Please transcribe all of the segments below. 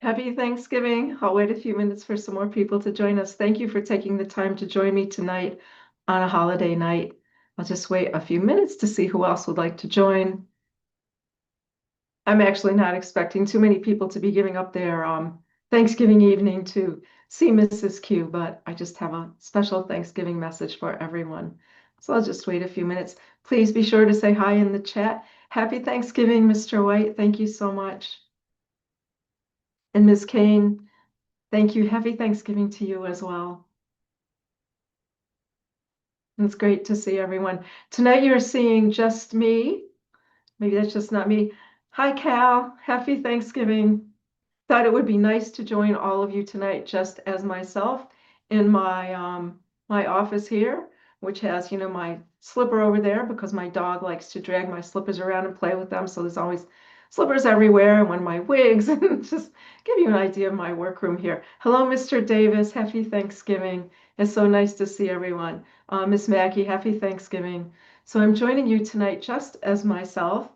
Happy Thanksgiving. I'll wait a few minutes for some more people to join us. Thank you for taking the time to join me tonight on a holiday night. I'll just wait a few minutes to see who else would like to join. I'm actually not expecting too many people to be giving up their Thanksgiving evening to see Mrs. Q, but I just have a special Thanksgiving message for everyone. So I'll just wait a few minutes. Please be sure to say hi in the chat. Happy Thanksgiving, Mr. White. Thank you so much. And Ms. Kane, thank you. Happy Thanksgiving to you as well. It's great to see everyone. Tonight you're seeing just me. Maybe that's just not me. Hi, Cal. Happy Thanksgiving. Thought it would be nice to join all of you tonight just as myself in my office here, which has, my slipper over there because my dog likes to drag my slippers around and play with them. So there's always slippers everywhere and one of my wigs and just give you an idea of my workroom here. Hello, Mr. Davis. Happy Thanksgiving. It's so nice to see everyone. Miss Mackey, happy Thanksgiving. So I'm joining you tonight just as myself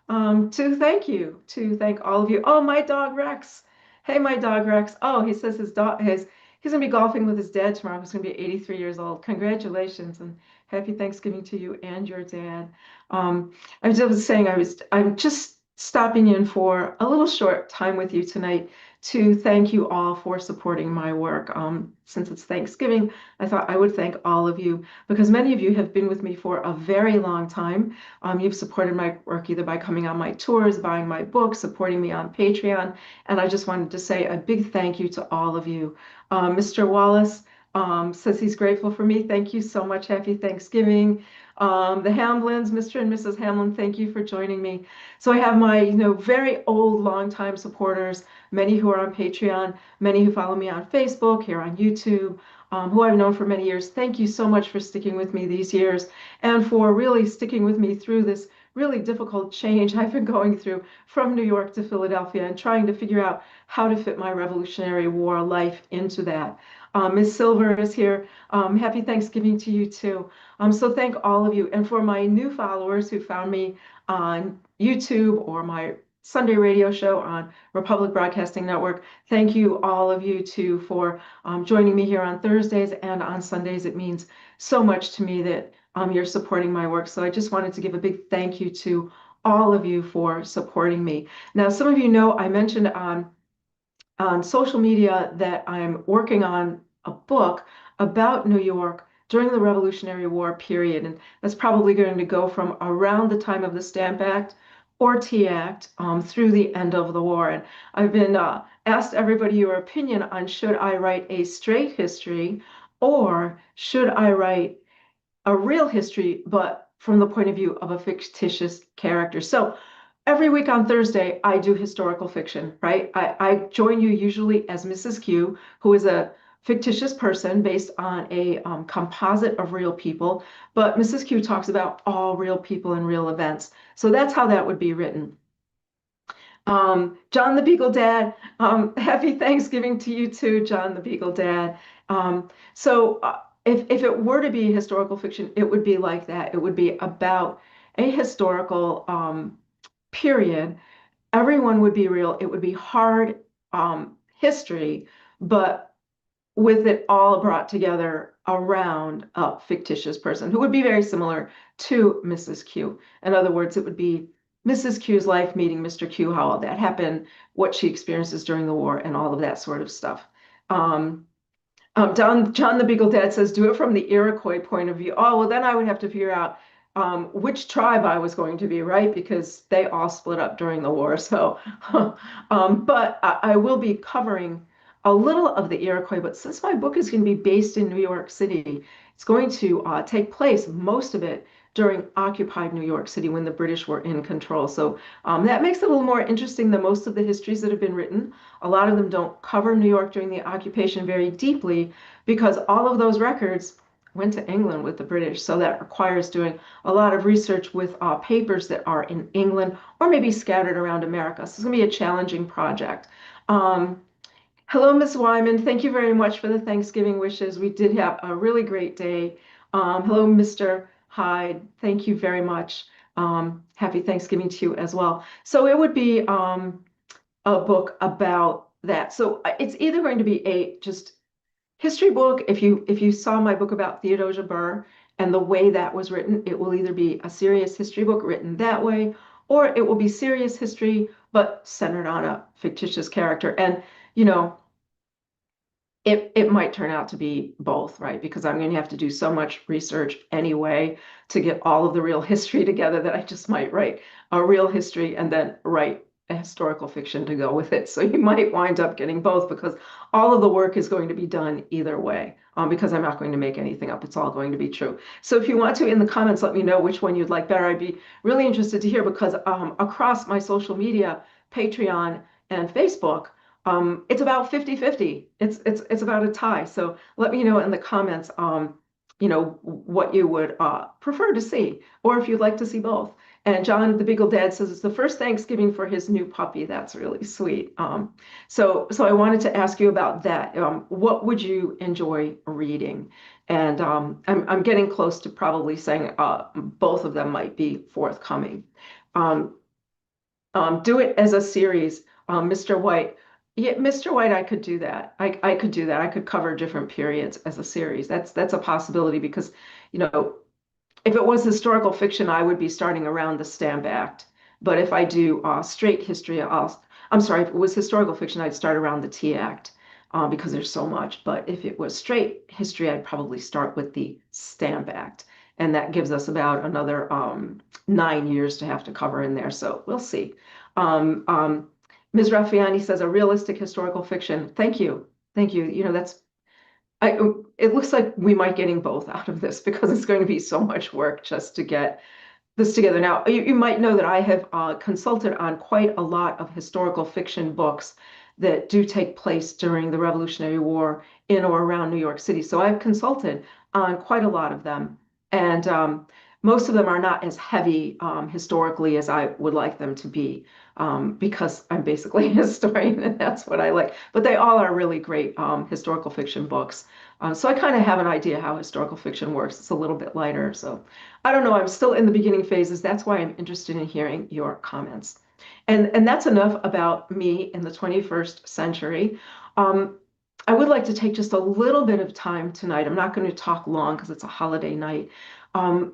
to thank all of you. Oh, my dog Rex. Hey, my dog Rex. Oh, he says he's gonna be golfing with his dad tomorrow. He's gonna be 83 years old. Congratulations and happy Thanksgiving to you and your dad. I was just saying I'm just stopping in for a little short time with you tonight to thank you all for supporting my work. Since it's Thanksgiving, I thought I would thank all of you because many of you have been with me for a very long time. You've supported my work either by coming on my tours, buying my books, supporting me on Patreon, and I just wanted to say a big thank you to all of you. Mr. Wallace says he's grateful for me. Thank you so much. Happy Thanksgiving. The Hamlins, Mr. and Mrs. Hamlin, thank you for joining me. So I have my, very old, longtime supporters, many who are on Patreon, many who follow me on Facebook, here on YouTube, who I've known for many years. Thank you so much for sticking with me these years and for really sticking with me through this really difficult change I've been going through from New York to Philadelphia and trying to figure out how to fit my Revolutionary War life into that. Ms. Silver is here. Happy Thanksgiving to you too. So thank all of you. And for my new followers who found me on YouTube or my Sunday radio show on Republic Broadcasting Network, thank you all of you too for joining me here on Thursdays and on Sundays. It means so much to me that you're supporting my work. So I just wanted to give a big thank you to all of you for supporting me. Now, some of you know I mentioned on social media that I'm working on a book about New York during the Revolutionary War period. And that's probably going to go from around the time of the Stamp Act or Tea Act through the end of the war. And I've been asked everybody your opinion on should I write a straight history or should I write a real history, but from the point of view of a fictitious character. So every week on Thursday, I do historical fiction, right? I join you usually as Mrs. Q, who is a fictitious person based on a composite of real people. But Mrs. Q talks about all real people and real events. So that's how that would be written. John the Beagle Dad, happy Thanksgiving to you too, John the Beagle Dad. If it were to be historical fiction, it would be like that. It would be about a historical period. Everyone would be real. It would be hard history, but with it all brought together around a fictitious person who would be very similar to Mrs. Q. In other words, it would be Mrs. Q's life meeting Mr. Q, how all that happened, what she experiences during the war, and all of that sort of stuff. John the Beagle Dad says, do it from the Iroquois point of view. Oh, well, then I would have to figure out which tribe I was going to be, right? Because they all split up during the war. So, but I will be covering a little of the Iroquois. But since my book is going to be based in New York City, it's going to take place, most of it, during occupied New York City when the British were in control. So that makes it a little more interesting than most of the histories that have been written. A lot of them don't cover New York during the occupation very deeply because all of those records went to England with the British. So that requires doing a lot of research with papers that are in England or maybe scattered around America. So it's going to be a challenging project. Hello, Ms. Wyman. Thank you very much for the Thanksgiving wishes. We did have a really great day. Hello, Mr. Hyde. Thank you very much. Happy Thanksgiving to you as well. So it would be a book about that. So it's either going to be a just history book. If you saw my book about Theodosia Burr and the way that was written, it will either be a serious history book written that way, or it will be serious history but centered on a fictitious character. And you know, it might turn out to be both, right? Because I'm going to have to do so much research anyway to get all of the real history together that I just might write a real history and then write a historical fiction to go with it. So you might wind up getting both because all of the work is going to be done either way, because I'm not going to make anything up. It's all going to be true. So if you want to, in the comments, let me know which one you'd like better. I'd be really interested to hear because across my social media, Patreon and Facebook, it's about 50-50. It's about a tie. So let me know in the comments, what you would prefer to see, or if you'd like to see both. And John, the Beagle Dad, says it's the first Thanksgiving for his new puppy. That's really sweet. So I wanted to ask you about that. What would you enjoy reading? And I'm getting close to probably saying both of them might be forthcoming. Um, do it as a series. Mr. White. Yeah, Mr. White, I could do that. I could do that. I could cover different periods as a series. That's a possibility because, you know, if it was historical fiction, I would be starting around the Stamp Act. But if I do straight history, I'm sorry, if it was historical fiction, I'd start around the Tea Act because there's so much. But if it was straight history, I'd probably start with the Stamp Act. And that gives us about another 9 years to have to cover in there. So we'll see. Um, um, Ms. Raffiani says a realistic historical fiction. Thank you. Thank you. You know, I, it looks like we might getting both out of this because it's going to be so much work just to get this together. Now, you might know that I have consulted on quite a lot of historical fiction books that do take place during the Revolutionary War in or around New York City. So I've consulted on quite a lot of them. And most of them are not as heavy historically as I would like them to be because I'm basically a historian and that's what I like. But they all are really great historical fiction books. So I kind of have an idea how historical fiction works. It's a little bit lighter. So I don't know. I'm still in the beginning phases. That's why I'm interested in hearing your comments. And that's enough about me in the 21st century. Um, I would like to take just a little bit of time tonight. I'm not going to talk long because it's a holiday night. Um,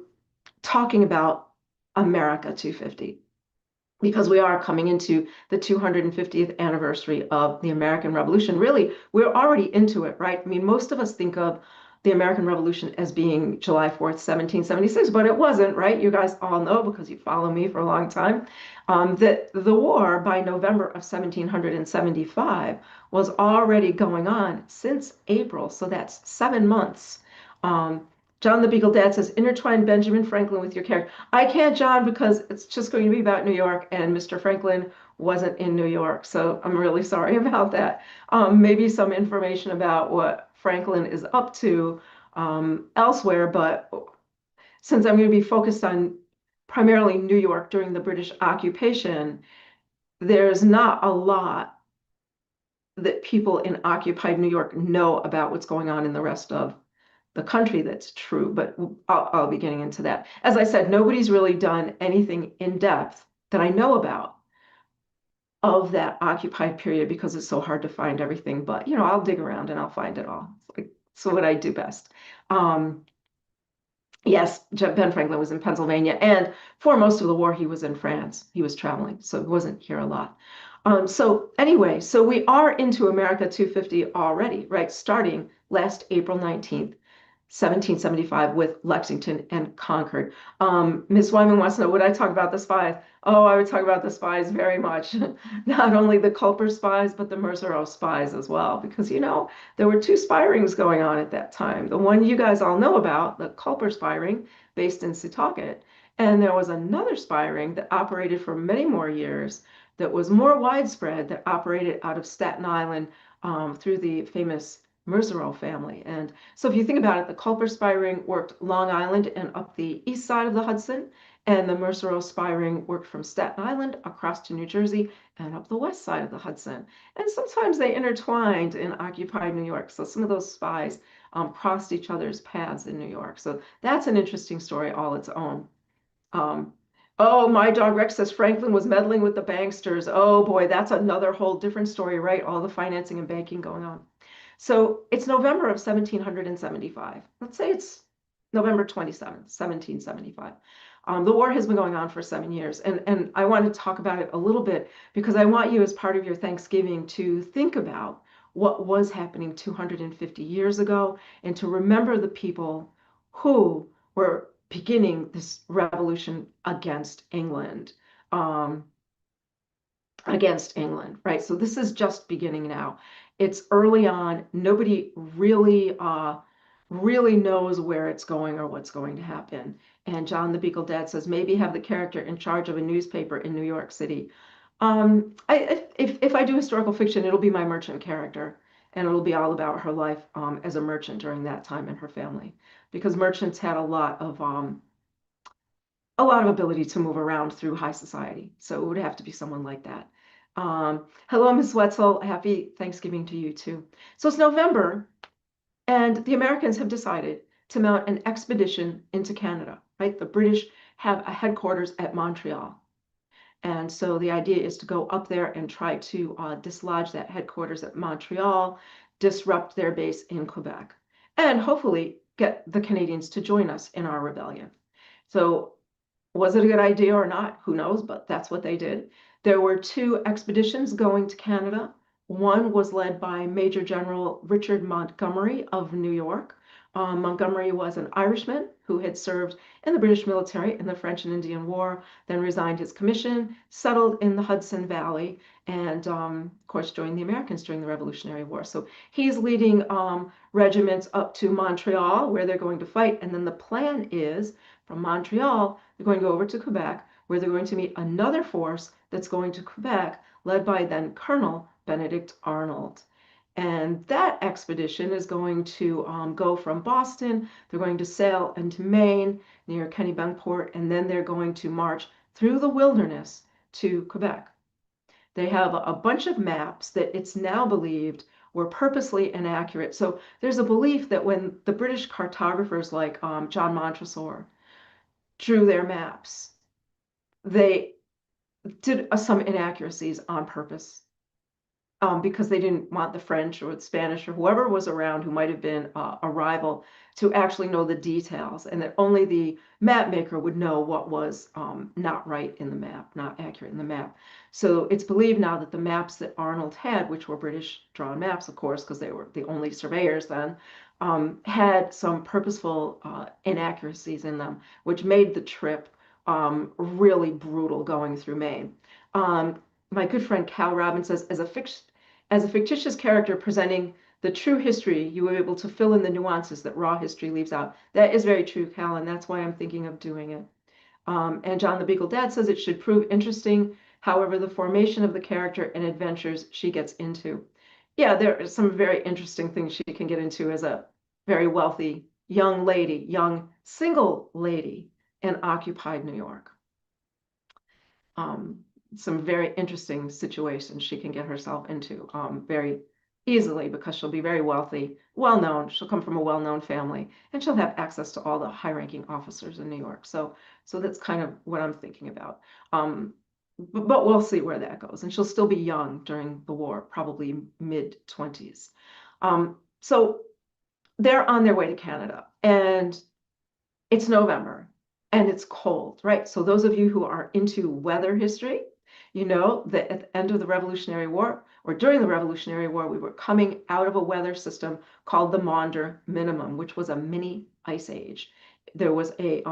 Talking about America 250 because we are coming into the 250th anniversary of the American Revolution. Really, we're already into it, right? I mean, most of us think of the American Revolution as being July 4th, 1776, but it wasn't, right? You guys all know because you follow me for a long time, that the war by November of 1775 was already going on since April, so that's 7 months. Um, John the Beagle Dad says, intertwine Benjamin Franklin with your character. I can't, John, because it's just going to be about New York, and Mr. Franklin wasn't in New York, so I'm really sorry about that. Maybe some information about what Franklin is up to elsewhere, but since I'm going to be focused on primarily New York during the British occupation, there's not a lot that people in occupied New York know about what's going on in the rest of the country that's true, but I'll be getting into that. As I said, nobody's really done anything in depth that I know about of that occupied period because it's so hard to find everything. But you know, I'll dig around and I'll find it all. So what I do best. Um, yes, Ben Franklin was in Pennsylvania, and for most of the war, he was in France. He was traveling, so he wasn't here a lot. So anyway, so we are into America 250 already, right? Starting last April 19th. 1775 with Lexington and Concord. Ms. Wyman wants to know, would I talk about the spies? Oh, I would talk about the spies very much. Not only the Culper spies, but the Mercereau spies as well, because, you know, there were two spy rings going on at that time. The one you guys all know about, the Culper spy ring, based in Setauket. And there was another spy ring that operated for many more years that was more widespread that operated out of Staten Island through the famous Mercereau family. And so if you think about it, the Culper spy ring worked Long Island and up the east side of the Hudson, and the Mercereau spy ring worked from Staten Island across to New Jersey and up the west side of the Hudson. And sometimes they intertwined in occupied New York. So some of those spies crossed each other's paths in New York. So that's an interesting story all its own. Um, Oh, my dog Rex says Franklin was meddling with the banksters. Oh boy, that's another whole different story, right? All the financing and banking going on. So it's November of 1775. Let's say it's November 27th, 1775. The war has been going on for 7 years, and I want to talk about it a little bit because I want you, as part of your Thanksgiving, to think about what was happening 250 years ago and to remember the people who were beginning this revolution against England. Um, against England, right? So this is just beginning now. It's early on. Nobody really knows where it's going or what's going to happen. And John the Beagle Dad says maybe have the character in charge of a newspaper in New York City. If I do historical fiction, it'll be my merchant character, and it'll be all about her life as a merchant during that time and her family, because merchants had a lot of ability to move around through high society. So it would have to be someone like that. Hello, Miss Wetzel. Happy Thanksgiving to you too. So it's November, and the Americans have decided to mount an expedition into Canada, right? The British have a headquarters at Montreal. And so the idea is to go up there and try to dislodge that headquarters at Montreal, disrupt their base in Quebec, and hopefully get the Canadians to join us in our rebellion. So was it a good idea or not? Who knows, but that's what they did. There were two expeditions going to Canada. One was led by Major General Richard Montgomery of New York. Montgomery was an Irishman who had served in the British military in the French and Indian War, then resigned his commission, settled in the Hudson Valley, and of course joined the Americans during the Revolutionary War. So he's leading regiments up to Montreal, where they're going to fight. And then the plan is from Montreal, they're going to go over to Quebec, where they're going to meet another force that's going to Quebec, led by then Colonel Benedict Arnold. And that expedition is going to go from Boston. They're going to sail into Maine near Kennebunkport, and then they're going to march through the wilderness to Quebec. They have a bunch of maps that it's now believed were purposely inaccurate. So there's a belief that when the British cartographers like John Montresor drew their maps, they did some inaccuracies on purpose, because they didn't want the French or the Spanish or whoever was around who might have been a rival to actually know the details, and that only the map maker would know what was not right in the map, not accurate in the map. So it's believed now that the maps that Arnold had, which were British drawn maps, of course, because they were the only surveyors then, had some purposeful inaccuracies in them, which made the trip really brutal going through Maine. My good friend Cal Robbins says, as a fictitious character presenting the true history, you were able to fill in the nuances that raw history leaves out. That is very true, Cal, and that's why I'm thinking of doing it. And John the Beagle Dad says it should prove interesting, however, the formation of the character and adventures she gets into. Yeah, there are some very interesting things she can get into as a very wealthy young lady, young single lady in occupied New York. Some very interesting situations she can get herself into very easily, because she'll be very wealthy, well known. She'll come from a well known family, and she'll have access to all the high ranking officers in New York. So that's kind of what I'm thinking about. But we'll see where that goes. And she'll still be young during the war, probably mid-20s. So they're on their way to Canada, and it's November and it's cold, right? So those of you who are into weather history, you know that at the end of the Revolutionary War, or during the Revolutionary War, we were coming out of a weather system called the Maunder Minimum, which was a mini ice age. There was a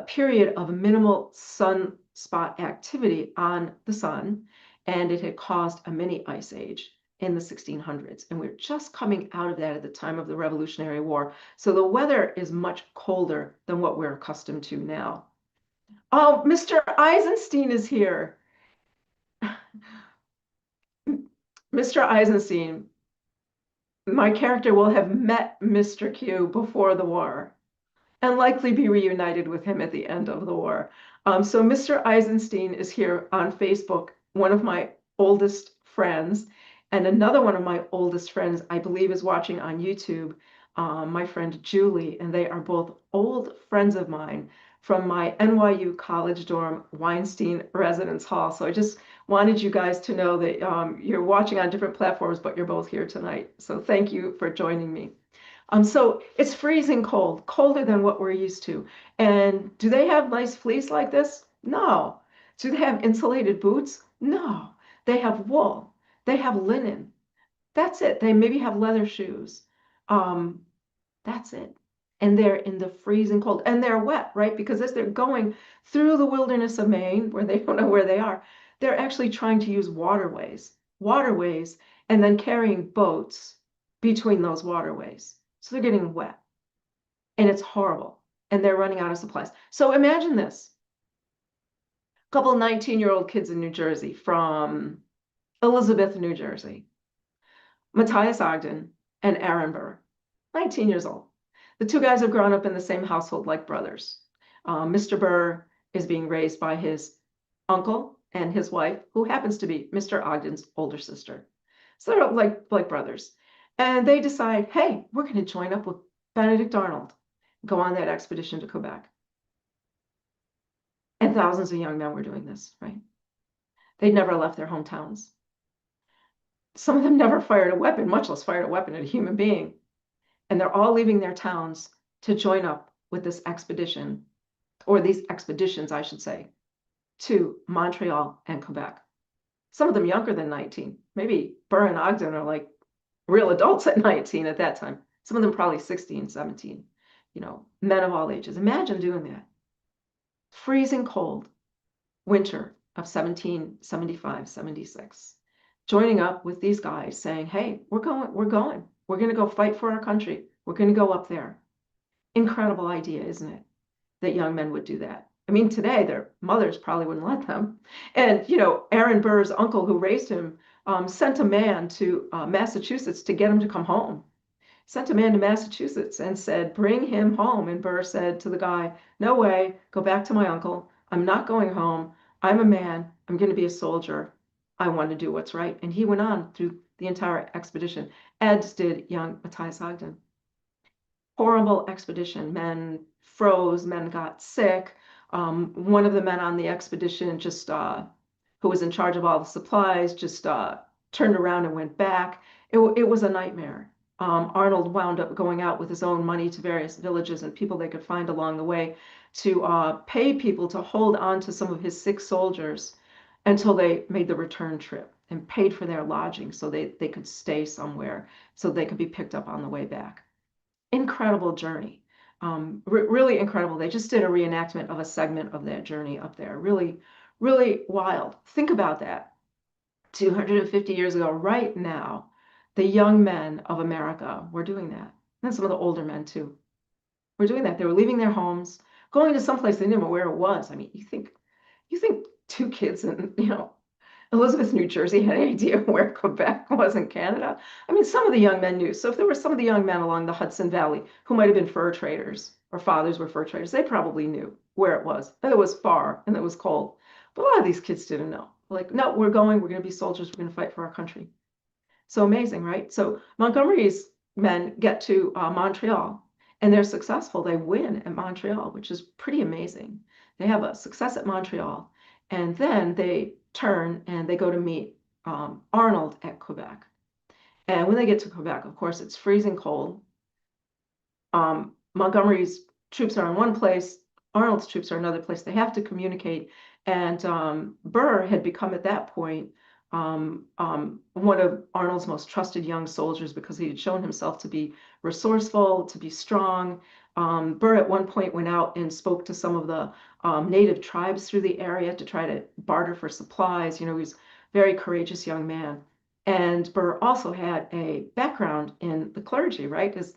period of minimal sunspot activity on the sun, and it had caused a mini ice age in the 1600s. And we're just coming out of that at the time of the Revolutionary War. So the weather is much colder than what we're accustomed to now. Oh, Mr. Eisenstein is here. Mr. Eisenstein, my character will have met Mr. Q before the war and likely be reunited with him at the end of the war. So Mr. Eisenstein is here on Facebook, one of my oldest friends, and another one of my oldest friends, I believe, is watching on YouTube, my friend Julie, and they are both old friends of mine from my NYU college dorm Weinstein Residence Hall. So I just wanted you guys to know that you're watching on different platforms, but you're both here tonight. So thank you for joining me. So it's freezing cold, colder than what we're used to. And do they have nice fleece like this? No. Do they have insulated boots? No. They have wool. They have linen. That's it. They maybe have leather shoes. Um, that's it. And they're in the freezing cold and they're wet, right? Because as they're going through the wilderness of Maine, where they don't know where they are, they're actually trying to use waterways, and then carrying boats between those waterways. So they're getting wet and it's horrible and they're running out of supplies. So imagine this. A couple of 19-year-old kids in New Jersey from Elizabeth, New Jersey. Matthias Ogden and Aaron Burr, 19 years old. The two guys have grown up in the same household like brothers. Mr. Burr is being raised by his uncle and his wife, who happens to be Mr. Ogden's older sister. So they're like brothers. And they decide, hey, we're going to join up with Benedict Arnold, go on that expedition to Quebec. And thousands of young men were doing this, right? They'd never left their hometowns. Some of them never fired a weapon, much less fired a weapon at a human being. And they're all leaving their towns to join up with this expedition, or these expeditions, I should say, to Montreal and Quebec. Some of them younger than 19. Maybe Burr and Ogden are like real adults at 19 at that time. Some of them probably 16, 17, men of all ages. Imagine doing that. Freezing cold winter of 1775, 76. Joining up with these guys saying, hey, we're going. We're going to go fight for our country. We're going to go up there. Incredible idea, isn't it? That young men would do that. I mean, today their mothers probably wouldn't let them. And, Aaron Burr's uncle who raised him sent a man to Massachusetts to get him to come home. Sent a man to Massachusetts and said, bring him home. And Burr said to the guy, no way, go back to my uncle. I'm not going home. I'm a man. I'm going to be a soldier. I want to do what's right. And he went on through the entire expedition, as did young Matthias Ogden. Horrible expedition. Men froze, men got sick. One of the men on the expedition who was in charge of all the supplies, just turned around and went back. It was a nightmare. Arnold wound up going out with his own money to various villages and people they could find along the way to pay people to hold on to some of his sick soldiers until they made the return trip and paid for their lodging so they could stay somewhere so they could be picked up on the way back. Incredible journey. Really incredible. They just did a reenactment of a segment of that journey up there. Really, really wild. Think about that. 250 years ago, right now, the young men of America were doing that. And some of the older men too were doing that. They were leaving their homes, going to someplace they didn't know where it was. I mean, you think two kids in, Elizabeth, New Jersey had any idea where Quebec was in Canada? I mean, some of the young men knew. So if there were some of the young men along the Hudson Valley who might have been fur traders or fathers were fur traders, they probably knew where it was. And it was far and it was cold. But a lot of these kids didn't know. Like, no, we're going to be soldiers. We're going to fight for our country. So amazing, right? So Montgomery's men get to Montreal and they're successful. They win at Montreal, which is pretty amazing. They have a success at Montreal. And then they turn and they go to meet Arnold at Quebec. And when they get to Quebec, of course, it's freezing cold. Montgomery's troops are in one place, Arnold's troops are another place. They have to communicate. And Burr had become at that point one of Arnold's most trusted young soldiers because he had shown himself to be resourceful, to be strong. Burr at one point went out and spoke to some of the native tribes through the area to try to barter for supplies. He was a very courageous young man. And Burr also had a background in the clergy, right? His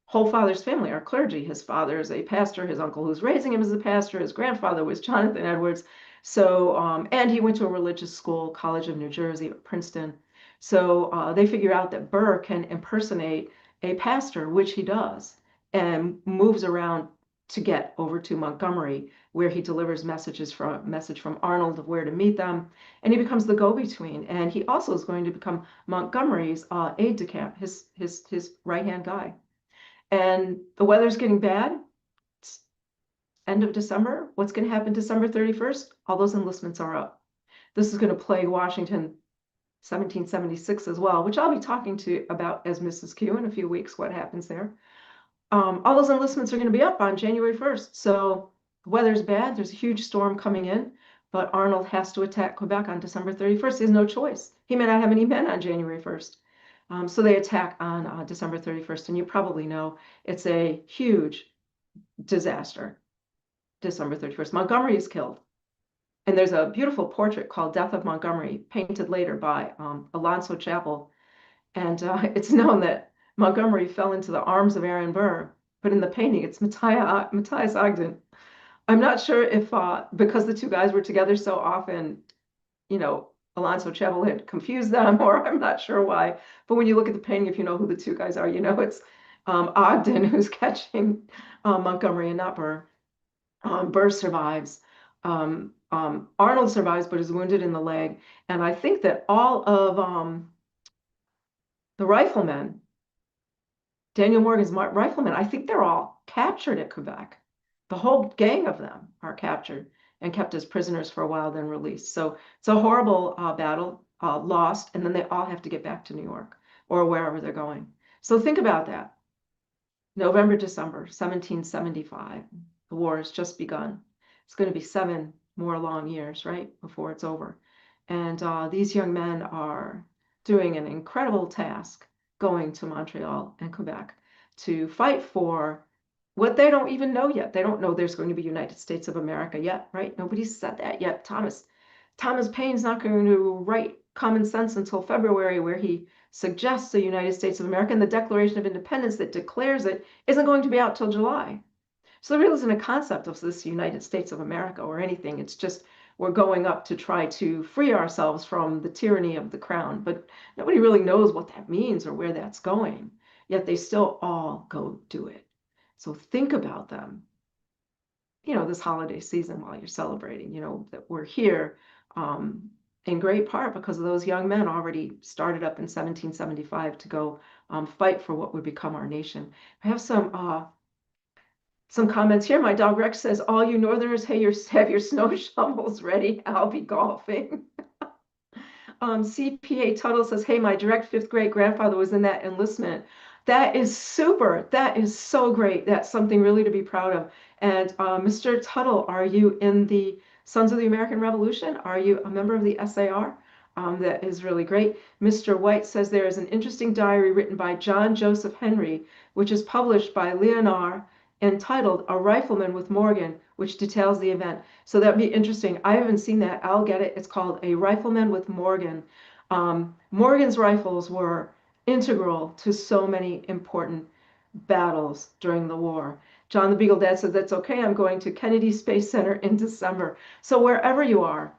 whole father's family are clergy. His father is a pastor. His uncle who's raising him is a pastor. His grandfather was Jonathan Edwards. So, and he went to a religious school, College of New Jersey, Princeton. So they figure out that Burr can impersonate a pastor, which he does, and moves around to get over to Montgomery, where he delivers message from Arnold of where to meet them, and he becomes the go-between. And he also is going to become Montgomery's aide-de-camp, his right-hand guy. And the weather's getting bad, end of December, what's going to happen December 31st? All those enlistments are up. This is going to plague Washington 1776 as well, which I'll be talking to about as Mrs. Q in a few weeks, what happens there. All those enlistments are going to be up on January 1st. So the weather's bad. There's a huge storm coming in, but Arnold has to attack Quebec on December 31st. He has no choice. He may not have any men on January 1st. So they attack on December 31st. And you probably know it's a huge disaster, December 31st. Montgomery is killed. And there's a beautiful portrait called Death of Montgomery, painted later by Alonzo Chapel. And it's known that Montgomery fell into the arms of Aaron Burr, but in the painting, it's Matthias Ogden. I'm not sure if, because the two guys were together so often, Alonzo Chapel had confused them, or I'm not sure why. But when you look at the painting, if you know who the two guys are, it's Ogden who's catching Montgomery and not Burr. Burr survives. Arnold survives, but is wounded in the leg. And I think that all of the riflemen, Daniel Morgan's riflemen, I think they're all captured at Quebec. The whole gang of them are captured and kept as prisoners for a while, then released. So it's a horrible battle, lost, and then they all have to get back to New York or wherever they're going. So think about that. November, December 1775. The war has just begun. It's going to be 7 more long years, right, before it's over. And these young men are doing an incredible task going to Montreal and Quebec to fight for what they don't even know yet. They don't know there's going to be United States of America yet, right? Nobody's said that yet. Thomas Paine's not going to write Common Sense until February, where he suggests the United States of America, and the Declaration of Independence that declares it isn't going to be out till July. So there really isn't a concept of this United States of America or anything. It's just we're going up to try to free ourselves from the tyranny of the crown. But nobody really knows what that means or where that's going. Yet they still all go do it. So think about them, this holiday season while you're celebrating, that we're here in great part because of those young men already started up in 1775 to go fight for what would become our nation. I have some comments here. My dog Rex says, all you Northerners, hey, have your snow shovels ready. I'll be golfing. CPA Tuttle says, hey, my direct 5th grade grandfather was in that enlistment. That is super. That is so great. That's something really to be proud of. And Mr. Tuttle, are you in the Sons of the American Revolution? Are you a member of the SAR? That is really great. Mr. White says there is an interesting diary written by John Joseph Henry, which is published by Leonard, entitled A Rifleman with Morgan, which details the event. So that'd be interesting. I haven't seen that. I'll get it. It's called A Rifleman with Morgan. Morgan's rifles were integral to so many important battles during the war. John the Beagle Dad says, that's okay. I'm going to Kennedy Space Center in December. So wherever you are,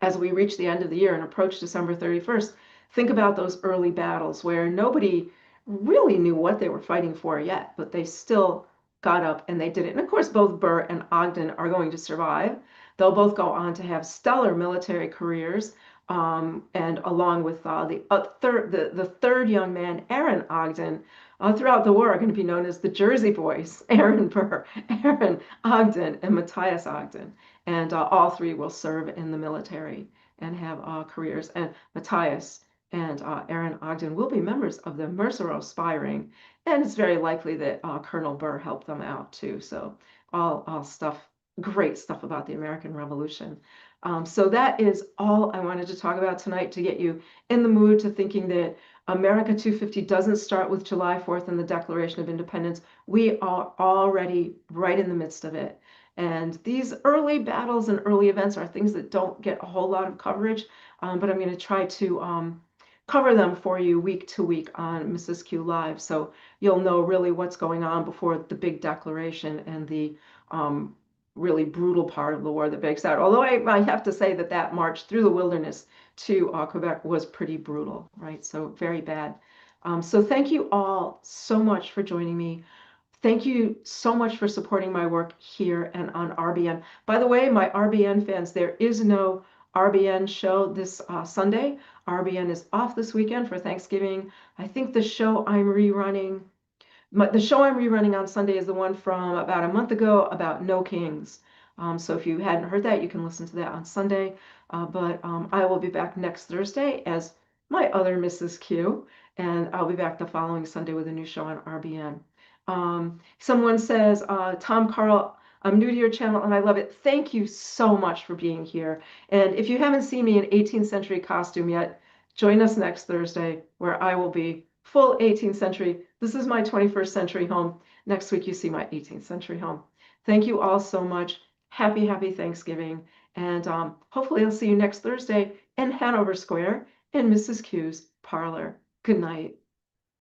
as we reach the end of the year and approach December 31st, think about those early battles where nobody really knew what they were fighting for yet, but they still got up and they did it. And of course, both Burr and Ogden are going to survive. They'll both go on to have stellar military careers. And along with the third young man, Aaron Ogden, throughout the war are going to be known as the Jersey Boys, Aaron Burr, Aaron Ogden, and Matthias Ogden. And all three will serve in the military and have careers. And Matthias and Aaron Ogden will be members of the Mercereau spy ring. And it's very likely that Colonel Burr helped them out too. So all stuff, great stuff about the American Revolution. So that is all I wanted to talk about tonight to get you in the mood to thinking that America 250 doesn't start with July 4th and the Declaration of Independence. We are already right in the midst of it. And these early battles and early events are things that don't get a whole lot of coverage, but I'm going to try to cover them for you week to week on Mrs. Q Live. So you'll know really what's going on before the big declaration and the really brutal part of the war that breaks out. Although I have to say that march through the wilderness to Quebec was pretty brutal, right? So very bad. So thank you all so much for joining me. Thank you so much for supporting my work here and on RBN. By the way, my RBN fans, there is no RBN show this Sunday. RBN is off this weekend for Thanksgiving. I think the show I'm rerunning The show I'm rerunning on Sunday is the one from about a month ago about No Kings. So if you hadn't heard that, you can listen to that on Sunday. But I will be back next Thursday as my other Mrs. Q, and I'll be back the following Sunday with a new show on RBN. Someone says, Tom Carl, I'm new to your channel and I love it. Thank you so much for being here. And if you haven't seen me in 18th century costume yet, join us next Thursday where I will be full 18th century. This is my 21st century home. Next week, you see my 18th century home. Thank you all so much. Happy, happy Thanksgiving. And hopefully I'll see you next Thursday in Hanover Square in Mrs. Q's parlor. Good night.